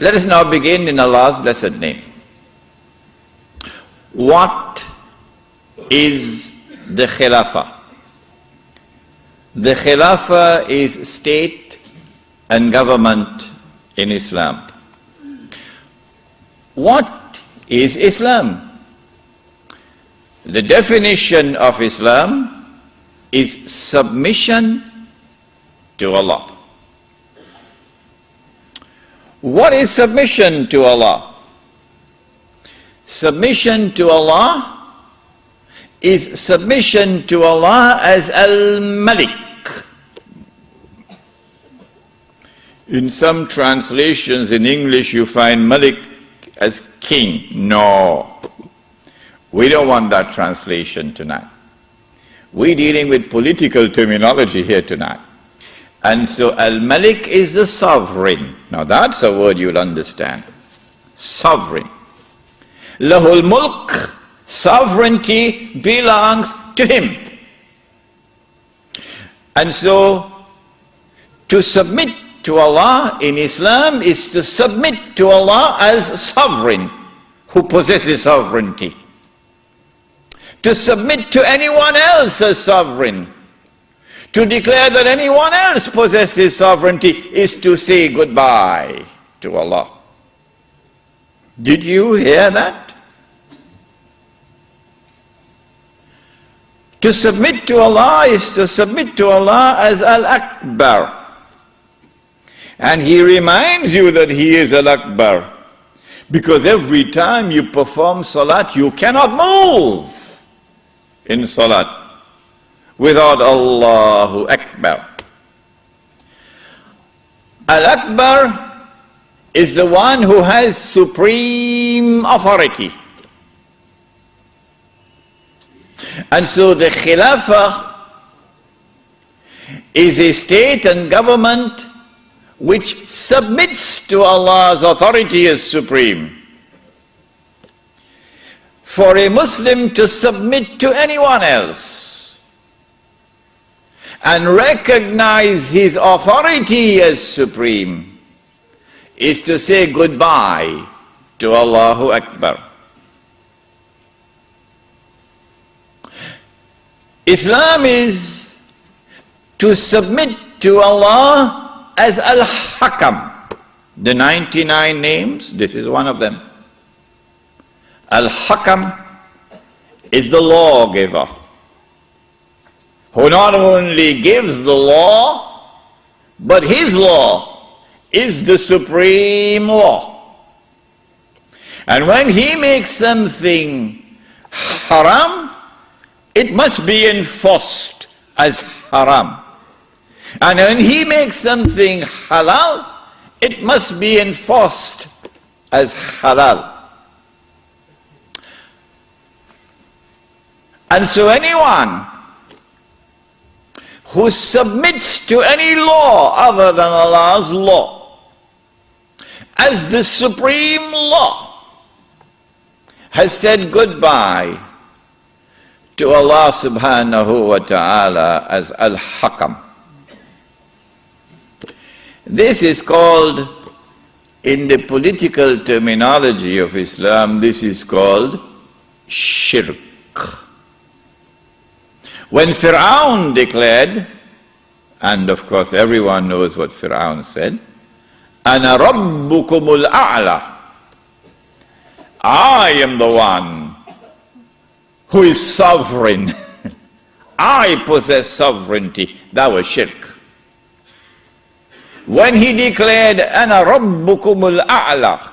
Let us now begin in Allah's blessed name. What is the Khilafah? The Khilafah is state and government in Islam. What is Islam? The definition of Islam is submission to Allah. What is submission to Allah? Submission to Allah is submission to Allah as Al-Malik. In some translations in English you find Malik as king. No. We don't want that translation tonight. We're dealing with political terminology here tonight. And so Al-Malik is the sovereign. Now that's a word you'll understand. Sovereign. Lahul Mulk, sovereignty belongs to him. And so to submit to Allah in Islam is to submit to Allah as sovereign who possesses sovereignty. To submit to anyone else as sovereign, to declare that anyone else possesses sovereignty, is to say goodbye to Allah. Did you hear that? To submit to Allah is to submit to Allah as Al-Akbar. And He reminds you that He is Al-Akbar, because every time you perform salat, you cannot move in salat without Allahu Akbar. Al-Akbar is the one who has supreme authority. And so the Khilafah is a state and government which submits to Allah's authority as supreme. For a Muslim to submit to anyone else and recognize his authority as supreme is to say goodbye to Allahu Akbar. Islam is to submit to Allah as Al-Hakam. The 99 names, this is one of them. Al-Hakam is the lawgiver, who not only gives the law, but his law is the supreme law. And when he makes something haram, it must be enforced as haram. And when he makes something halal, it must be enforced as halal. And so anyone who submits to any law other than Allah's law as the supreme law has said goodbye to Allah Subhanehu wa Ta'ala as Al-Hakam. This is called, in the political terminology of Islam, this is called shirk. When Fir'aun declared, and of course everyone knows what Fir'aun said, Ana Rabbukumul A'la, I am the one who is sovereign. I possess sovereignty. That was shirk. When he declared, Ana Rabbukumul A'la,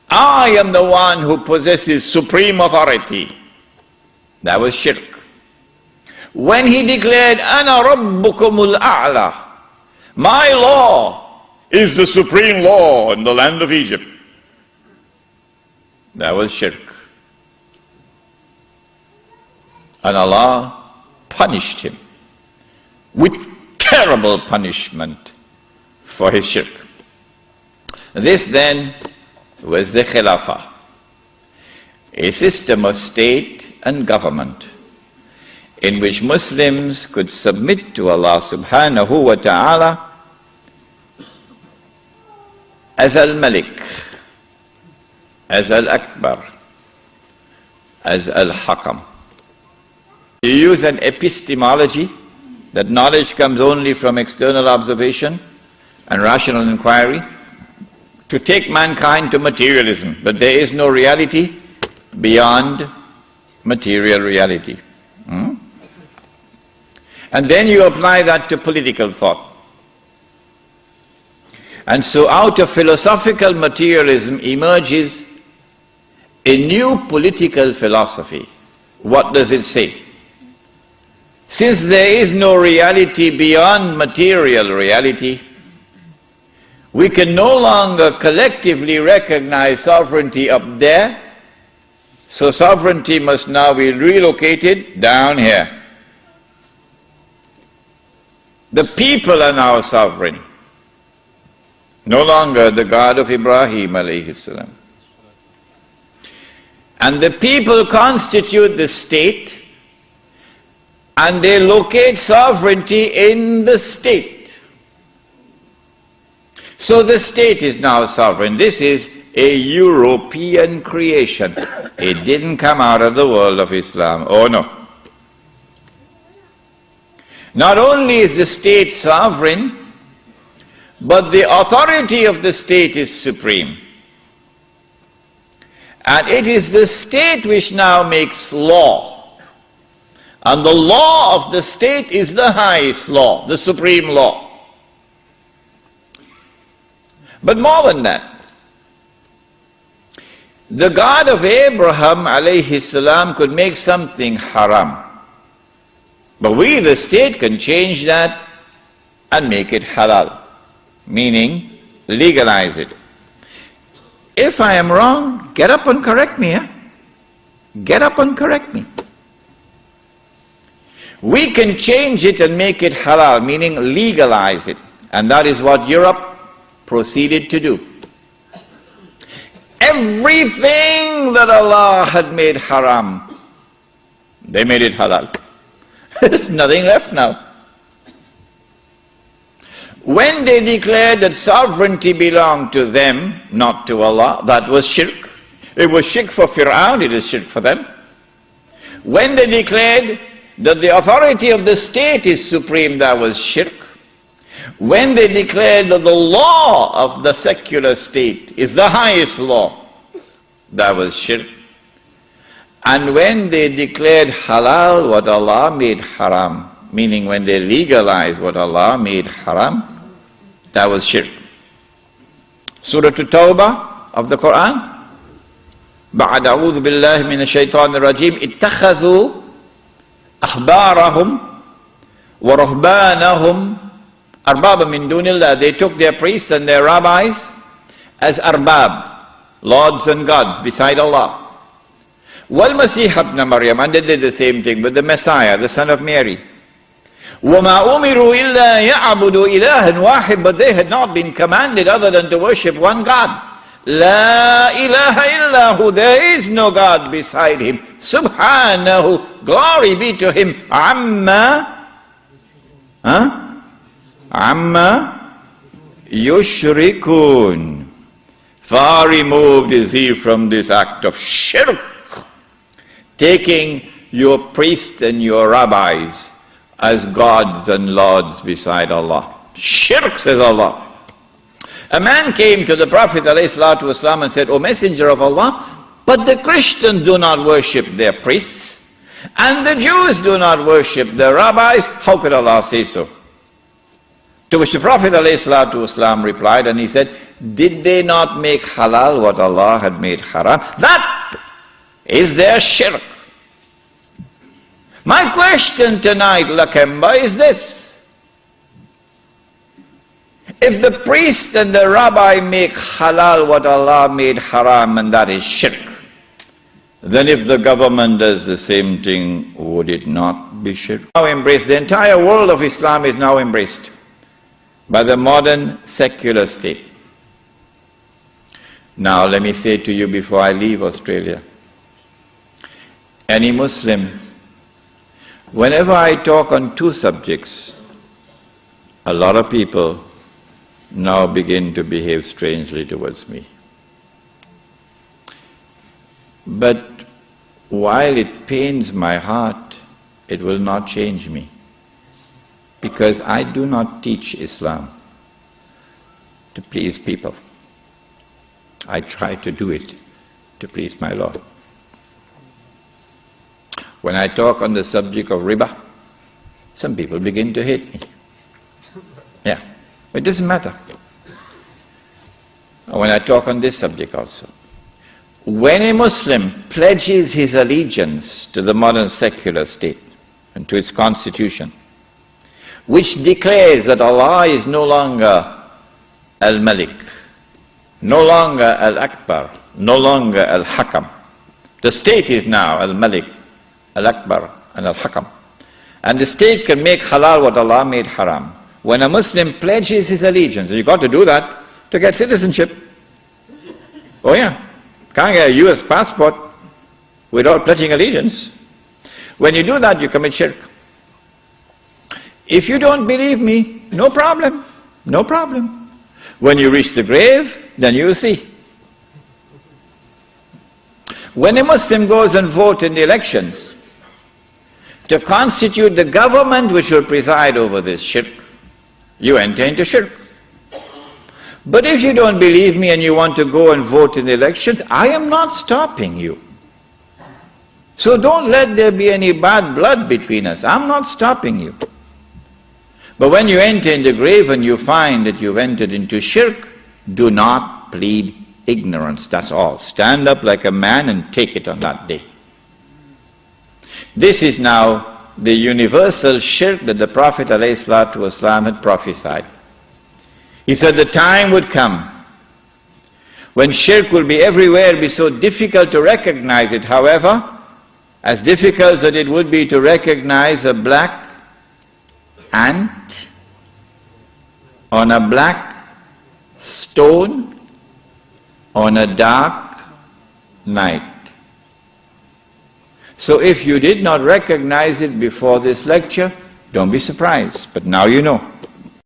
I am the one who possesses supreme authority, that was shirk. When he declared, Ana Rabbukumul A'la, my law is the supreme law in the land of Egypt, that was shirk. And Allah punished him with terrible punishment for his shirk. This then was the Khilafah, a system of state and government in which Muslims could submit to Allah Subhanehu wa Ta'ala as Al-Malik, as Al-Akbar, as Al-Hakam. You use an epistemology, that knowledge comes only from external observation and rational inquiry, to take mankind to materialism. But there is no reality beyond material reality. And then you apply that to political thought. And so out of philosophical materialism emerges a new political philosophy. What does it say? Since there is no reality beyond material reality, we can no longer collectively recognize sovereignty up there, so sovereignty must now be relocated down here. The people are now sovereign, no longer the God of Ibrahim alayhi salam. And the people constitute the state, and they locate sovereignty in the state. So the state is now sovereign. This is a European creation. It didn't come out of the world of Islam. Oh no. Not only is the state sovereign, but the authority of the state is supreme. And it is the state which now makes law. And the law of the state is the highest law, the supreme law. But more than that, the God of Abraham alayhi salam could make something haram. But we, the state, can change that and make it halal, meaning legalize it. If I am wrong, get up and correct me. Get up and correct me. We can change it and make it halal, meaning legalize it. And that is what Europe proceeded to do. Everything that Allah had made haram, they made it halal. There's nothing left now. When they declared that sovereignty belonged to them, not to Allah, that was shirk. It was shirk for Fir'aun, it is shirk for them. When they declared that the authority of the state is supreme, that was shirk. When they declared that the law of the secular state is the highest law, that was shirk. And when they declared halal what Allah made haram, meaning when they legalized what Allah made haram, that was shirk. Surah At-Tawbah of the Quran, بعد أعوذ بالله من الشيطان الرجيم اتخذوا أحبارهم ورهبانهم أربابا من دون الله. They took their priests and their rabbis as arbab, lords and gods beside Allah. وَالْمَسِيحَ ابْنَ مَرْيَمَ, and they did the same thing with the Messiah, the son of Mary. وَمَا أُمِرُوا إِلَّا يَعْبُدُوا إِلَهًا وَاحِدًا, but they had not been commanded other than to worship one God. لَا إِلَهَ إِلَّا هُ, there is no God beside him. Subhanahu, glory be to him. Amma yushrikun. Far removed is he from this act of shirk, taking your priests and your rabbis as gods and lords beside Allah. Shirk, says Allah. A man came to the Prophet ﷺ and said, O Messenger of Allah, but the Christians do not worship their priests, and the Jews do not worship their rabbis. How could Allah say so? To which the Prophet ﷺ replied, and he said, did they not make halal what Allah had made haram? That is their shirk. My question tonight, Lakemba, is this. If the priest and the rabbi make halal what Allah made haram, and that is shirk, then if the government does the same thing, would it not be shirk? Now embraced, the entire world of Islam is now embraced by the modern secular state. Now let me say to you before I leave Australia, any Muslim, whenever I talk on two subjects, a lot of people now begin to behave strangely towards me. But while it pains my heart, it will not change me, because I do not teach Islam to please people. I try to do it to please my Lord. When I talk on the subject of riba, some people begin to hate me. Yeah, it doesn't matter. When I talk on this subject also. When a Muslim pledges his allegiance to the modern secular state and to its constitution, which declares that Allah is no longer Al-Malik, no longer Al-Akbar, no longer Al-Hakam. The state is now Al-Malik, Al-Akbar and Al-Hakam. And the state can make halal what Allah made haram. When a Muslim pledges his allegiance, and you've got to do that to get citizenship. Oh yeah, can't get a US passport without pledging allegiance. When you do that, you commit shirk. If you don't believe me, no problem, no problem. When you reach the grave, then you will see. When a Muslim goes and votes in the elections to constitute the government which will preside over this shirk, you enter into shirk. But if you don't believe me and you want to go and vote in the elections, I am not stopping you. So don't let there be any bad blood between us. I'm not stopping you. But when you enter in the grave and you find that you've entered into shirk, do not plead ignorance, that's all. Stand up like a man and take it on that day. This is now the universal shirk that the Prophet ﷺ had prophesied. He said the time would come when shirk will be everywhere, be so difficult to recognize it. However, as difficult as it would be to recognize a black ant on a black stone on a dark night. So if you did not recognize it before this lecture, don't be surprised, but now you know.